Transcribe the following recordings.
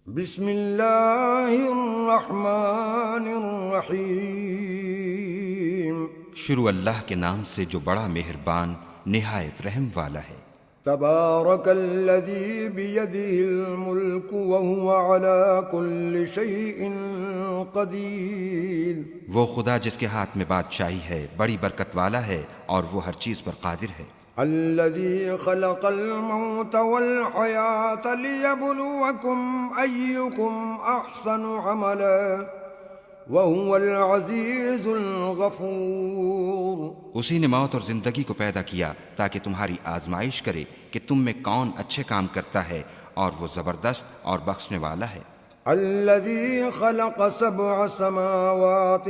بسم اللہ الرحمن الرحیم۔ شروع اللہ کے نام سے جو بڑا مہربان نہایت رحم والا ہے۔ تبارک الذی بیدہ الملک وہو علی کل شیء قدیر۔ وہ خدا جس کے ہاتھ میں بادشاہی ہے بڑی برکت والا ہے اور وہ ہر چیز پر قادر ہے۔ الذي خلق الموت والحياة ليبلوكم أيكم أحسن عملا وهو العزيز الغفور۔ اسی نے موت اور زندگی کو پیدا کیا تاکہ تمہاری آزمائش کرے کہ تم میں کون اچھے کام کرتا ہے، اور وہ زبردست اور بخشنے والا ہے۔ الذي خلق 7 سماوات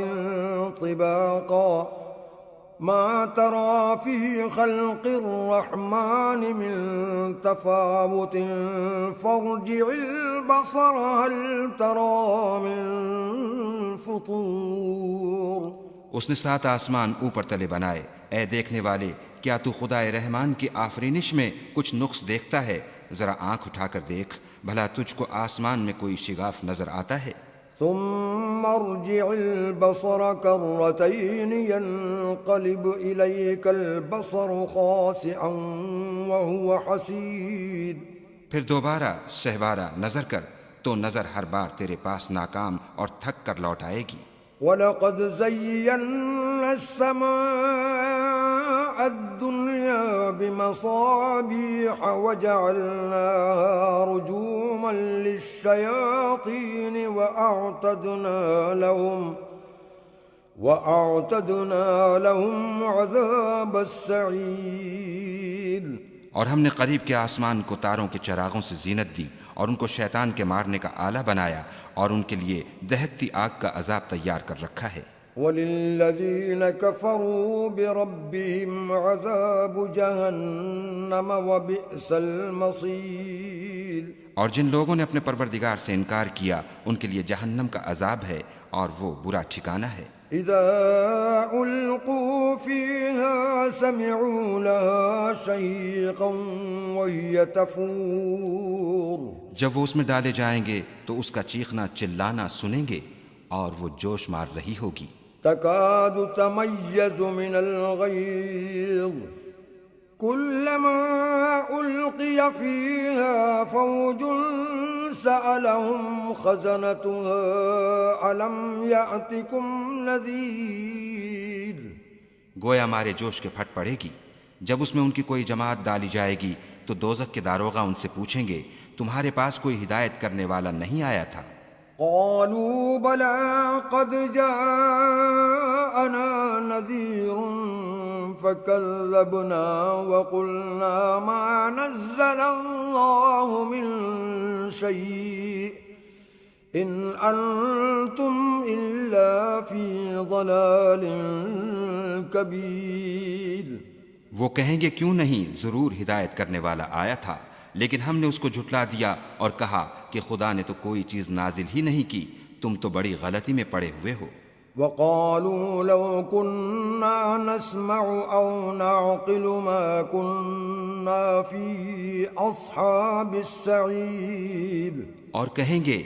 طباقا ما ترى في خلق الرحمن من تفاوت فارجع البصر هل ترى من فطور۔ اس نے 7 آسمان اوپر تلے بنائے۔ اے دیکھنے والے، کیا تو خدائے رحمان کی آفرینش میں کچھ نقص دیکھتا ہے؟ ذرا آنکھ اٹھا کر دیکھ، بھلا تجھ کو آسمان میں کوئی شگاف نظر آتا ہے؟ ثم ارجع البصر كرتين ينقلب إليك البصر خاسئا وهو حسير۔ پھر دوبارہ سہبارہ نظر کر تو نظر ہر بار تیرے پاس ناکام اور تھک کر لوٹ آئے گی۔ وَلَقَدْ زَيَّنَّا السَّمَاءَ الدُّنْيَا بِمَصَابِيحَ وَجَعَلْنَاهَا رُجُومًا لِلشَّيَاطِينِ وَأَعْتَدْنَا لَهُمْ عَذَابَ السَّعِيرِ۔ اور ہم نے قریب کے آسمان کو تاروں کے چراغوں سے زینت دی اور ان کو شیطان کے مارنے کا آلہ بنایا، اور ان کے لیے دہکتی آگ کا عذاب تیار کر رکھا ہے۔ وَلِلَّذِينَ كَفَرُوا بِرَبِّهِمْ عَذَابُ جَهَنَّمَ وَبِئْسَ الْمَصِيرُ۔ اور جن لوگوں نے اپنے پروردگار سے انکار کیا ان کے لیے جہنم کا عذاب ہے اور وہ برا ٹھکانہ ہے۔ اذا القوا فيها سمعوا لها شهيقا وهي تفور۔ جب وہ اس میں ڈالے جائیں گے تو اس کا چیخنا چلانا سنیں گے اور وہ جوش مار رہی ہوگی۔ تكاد تميز من الغيظ كلما ألقي فيها فوج سألهم خزنتها ألم يأتكم نذير۔ گویا مارے جوش کے پھٹ پڑے گی۔ جب اس میں ان کی کوئی جماعت ڈالی جائے گی تو دوزخ کے داروغہ ان سے پوچھیں گے تمہارے پاس کوئی ہدایت کرنے والا نہیں آیا تھا؟ قالوا بلى قد جاءنا نذير فكذبنا وقلنا ما نزل الله من شيء إن أنتم إلا في ضلال كبير۔ وہ کہیں گے کیوں نہیں، ضرور ہدایت کرنے والا آیا تھا، لیکن ہم نے اس کو جھٹلا دیا اور کہا کہ خدا نے تو کوئی چیز نازل ہی نہیں کی، تم تو بڑی غلطی میں پڑے ہوئے ہو۔ وقالوا لو كنا نسمع أو نعقل ما كنا في أصحاب السعير۔ اور کہیں گے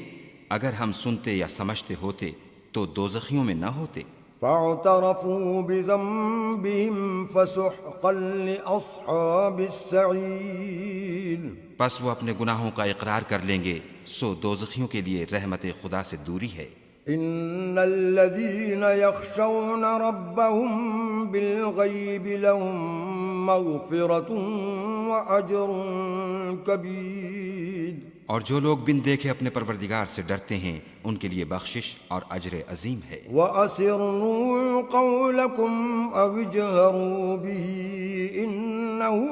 اگر ہم سنتے یا سمجھتے ہوتے تو دوزخیوں میں نہ ہوتے۔ فاعترفوا بذنبهم فسحقا لأصحاب السعير۔ پس وہ اپنے گناہوں کا اقرار کر لیں گے، سو دوزخیوں کے لیے رحمت خدا سے دوری ہے۔ ان الذين يخشون ربهم بالغيب لهم مغفرة واجر كبير۔ اور جو لوگ بن دیکھے اپنے پروردگار سے ڈرتے ہیں ان کے لیے بخشش اور اجر عظیم ہے۔ وَأَسِرُّوا قَوْلَكُمْ أَوِ اجْهَرُوا بِهِ إِنَّهُ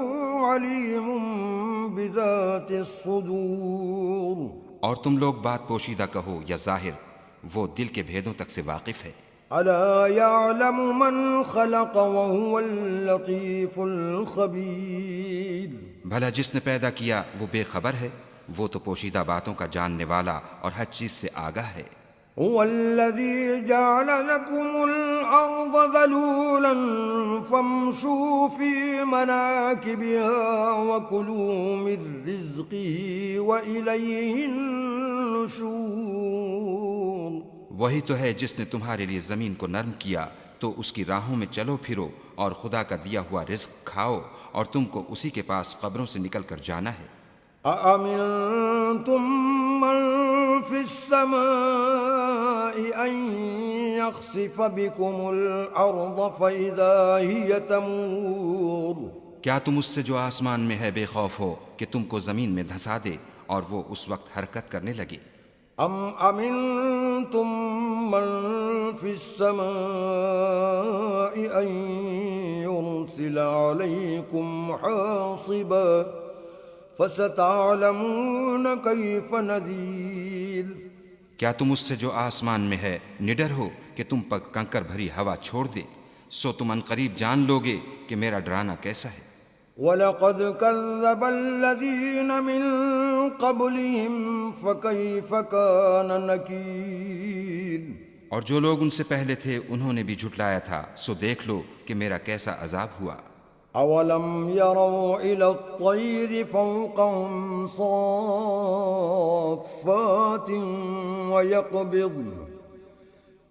عَلِيمٌ بِذَاتِ الصُّدُورِ۔ اور تم لوگ بات پوشیدہ کہو یا ظاہر، وہ دل کے بھیدوں تک سے واقف ہے۔ أَلَا يَعْلَمُ مَنْ خَلَقَ وَهُوَ اللَّطِيفُ الْخَبِيرُ۔ بھلا جس نے پیدا کیا وہ بے خبر ہے، وہ تو پوشیدہ باتوں کا جاننے والا اور ہر چیز سے آگاہ ہے۔ هو الذي جعل لكم الأرض ذلولا فامشوا في مناكبها وكلوا من رزقه وإليه النشور۔ وہی تو ہے جس نے تمہارے لیے زمین کو نرم کیا تو اس کی راہوں میں چلو پھرو اور خدا کا دیا ہوا رزق کھاؤ اور تم کو اسی کے پاس قبروں سے نکل کر جانا ہے۔ أأمنتم من في السماء أن يخسف بكم الأرض فإذا هي تمور کیا تم اس سے جو آسمان میں ہے بے خوف ہو کہ تم کو زمین میں دھسا دے اور وہ اس وقت حرکت کرنے لگے؟ أم أمنتم من في السماء أن يرسل عليكم حاصبا فستعلمون كيف نذير کیا تم اس سے جو آسمان میں ہے نڈر ہو کہ تم پر کنکر بھری ہوا چھوڑ دے؟ سو تم عنقریب جان لوگے کہ میرا ڈرانا کیسا ہے۔ وَلَقَدْ كَذَّبَ الَّذِينَ مِن قَبْلِهِمْ فَكَيْفَ كَانَ نَكِيرِ اور جو لوگ ان سے پہلے تھے انہوں نے بھی جھٹلایا تھا، سو دیکھ لو کہ میرا کیسا عذاب ہوا۔ أَوَلَمْ يَرَوْا إِلَى الطَّيْرِ فَوْقَهُمْ صَافَّاتٍ وَيَقْبِضْنَ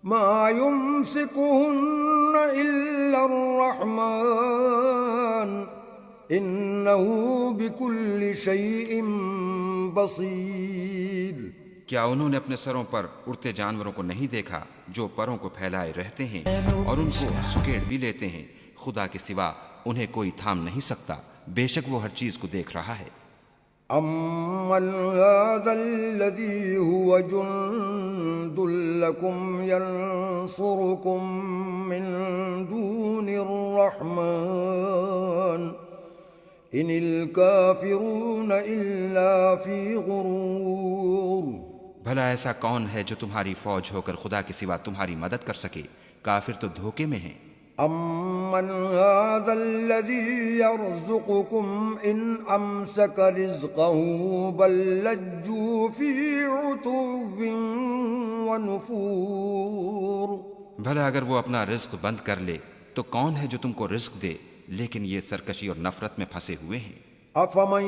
مَا يُمْسِكُهُنَّ إِلَّا الرَّحْمَنُ إِنَّهُ بِكُلِّ شَيْءٍ بَصِيرٌ کیا انہوں نے اپنے سروں پر اڑتے جانوروں کو نہیں دیکھا جو پروں کو پھیلائے رہتے ہیں اور ان کو سکیڑ بھی لیتے ہیں؟ خدا کے سوا انہیں کوئی تھام نہیں سکتا، بے شک وہ ہر چیز کو دیکھ رہا ہے۔ أَمَّنْ هَذَا الَّذِي هُوَ جُنْدٌ لَكُمْ يَنْصُرُكُمْ مِنْ دُونِ الرَّحْمَنِ إِنِ الْكَافِرُونَ إِلَّا فِي غُرُورٍ بھلا ایسا کون ہے جو تمہاری فوج ہو کر خدا کے سوا تمہاری مدد کر سکے؟ کافر تو دھوکے میں ہیں۔ أَمَّنْ هَذَا الَّذِي يَرْزُقُكُمْ إِنْ أَمْسَكَ رِزْقَهُ بَلْ لَجُّوا فِي عُتُوٍّ وَنُفُورٍ بھلا اگر وہ اپنا رزق بند کر لے تو کون ہے جو تم کو رزق دے؟ لیکن یہ سرکشی اور نفرت میں پھنسے ہوئے ہیں۔ أَفَمَن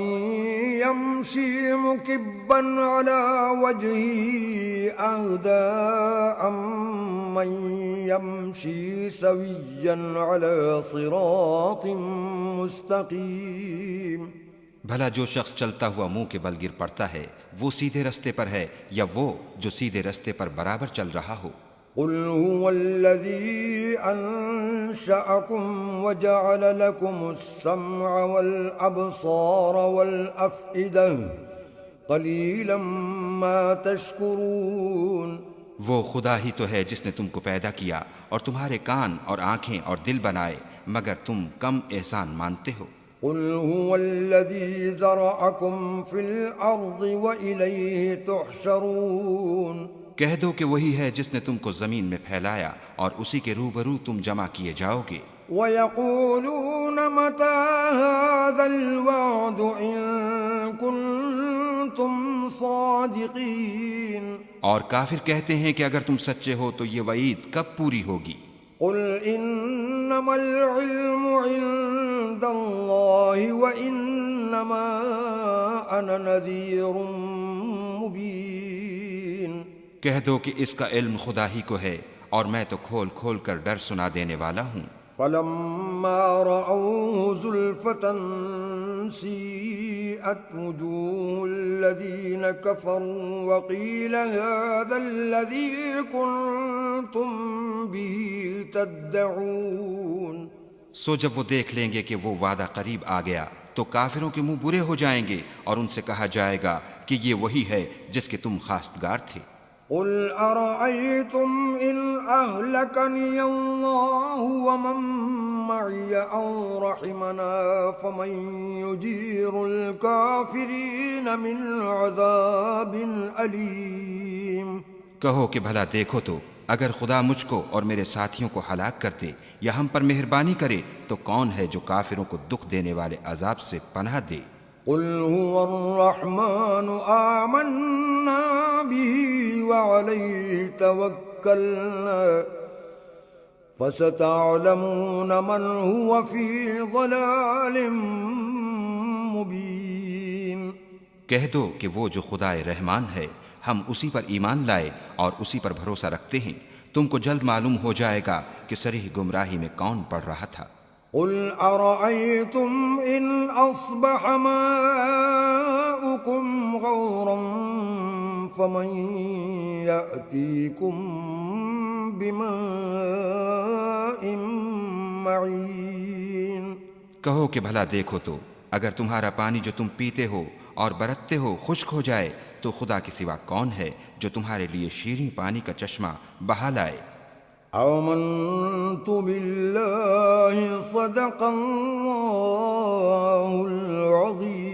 يَمْشِي مُكِبًّا عَلَى وَجْهِهِ أَهْدَىٰ أَمَّن يَمْشِي سَوِيًّا عَلَى صِرَاطٍ مُّسْتَقِيمٍ بھلا جو شخص چلتا ہوا منہ کے بل گر پڑتا ہے وہ سیدھے رستے پر ہے یا وہ جو سیدھے رستے پر برابر چل رہا ہو؟ قُلْ هُوَ الَّذِي أَنشَأَكُمْ وَجَعَلَ لَكُمُ السَّمْعَ وَالْأَبْصَارَ وَالْأَفْئِدَةَ قَلِيلًا مَا تَشْكُرُونَ وہ خدا ہی تو ہے جس نے تم کو پیدا کیا اور تمہارے کان اور آنکھیں اور دل بنائے، مگر تم کم احسان مانتے ہو۔ قُلْ هُوَ الَّذِي ذَرَأَكُمْ فِي الْأَرْضِ وَإِلَيْهِ تُحْشَرُونَ کہہ دو کہ وہی ہے جس نے تم کو زمین میں پھیلایا اور اسی کے روبرو تم جمع کیے جاؤ گے۔ وَيَقُولُونَ مَتَىٰ هَٰذَا الْوَعْدُ إِن كُنتُمْ صَادِقِينَ اور کافر کہتے ہیں کہ اگر تم سچے ہو تو یہ وعید کب پوری ہوگی؟ قُلْ إِنَّمَا الْعِلْمُ عِندَ اللَّهِ وَإِنَّمَا أَنَا نَذِيرٌ مُّبِينٌ کہہ دو کہ اس کا علم خدا ہی کو ہے اور میں تو کھول کھول کر ڈر سنا دینے والا ہوں۔ فَلَمَّا رَأَوْهُ زُلْفَةً سِيئَتْ وُجُوهُ الَّذِينَ كَفَرُوا وَقِيلَ هَٰذَا الَّذِي كُنتُم بِهِ تَدَّعُونَ سو جب وہ دیکھ لیں گے کہ وہ وعدہ قریب آ گیا تو کافروں کے منہ برے ہو جائیں گے اور ان سے کہا جائے گا کہ یہ وہی ہے جس کے تم خواستگار تھے۔ قُلْ أَرَأَيْتُمْ إِنْ أَهْلَكَنِيَ اللَّهُ وَمَن مَّعِيَ أَوْ رَحِمَنَا فَمَن يُجِيرُ الْكَافِرِينَ مِنْ عَذَابٍ أَلِيمٍ کہو کہ بھلا دیکھو تو اگر خدا مجھ کو اور میرے ساتھیوں کو ہلاک کر دے یا ہم پر مہربانی کرے تو کون ہے جو کافروں کو دکھ دینے والے عذاب سے پناہ دے؟ قُلْ هُوَ الرَّحْمَنُ آمَنَّا بِهِ وَعَلَيْهِ تَوَكَّلْنَا فَسَتَعْلَمُونَ مَنْ هُوَ فِي ضَلَالٍ مُّبِينٍ کہہ دو کہ وہ جو خدائے رحمان ہے ہم اسی پر ایمان لائے اور اسی پر بھروسہ رکھتے ہیں، تم کو جلد معلوم ہو جائے گا کہ صریح گمراہی میں کون پڑ رہا تھا۔ قل أرأيتم إن أصبح ماؤكم غورا فمن يأتيكم بماء معين۔ کہو کہ بھلا دیکھو تو اگر تمہارا پانی جو تم پیتے ہو اور برتتے ہو خشک ہو جائے تو خدا کے سوا کون ہے جو تمہارے لیے شیریں پانی کا چشمہ بہا لائے۔ آمنت بالله صدق الله العظيم۔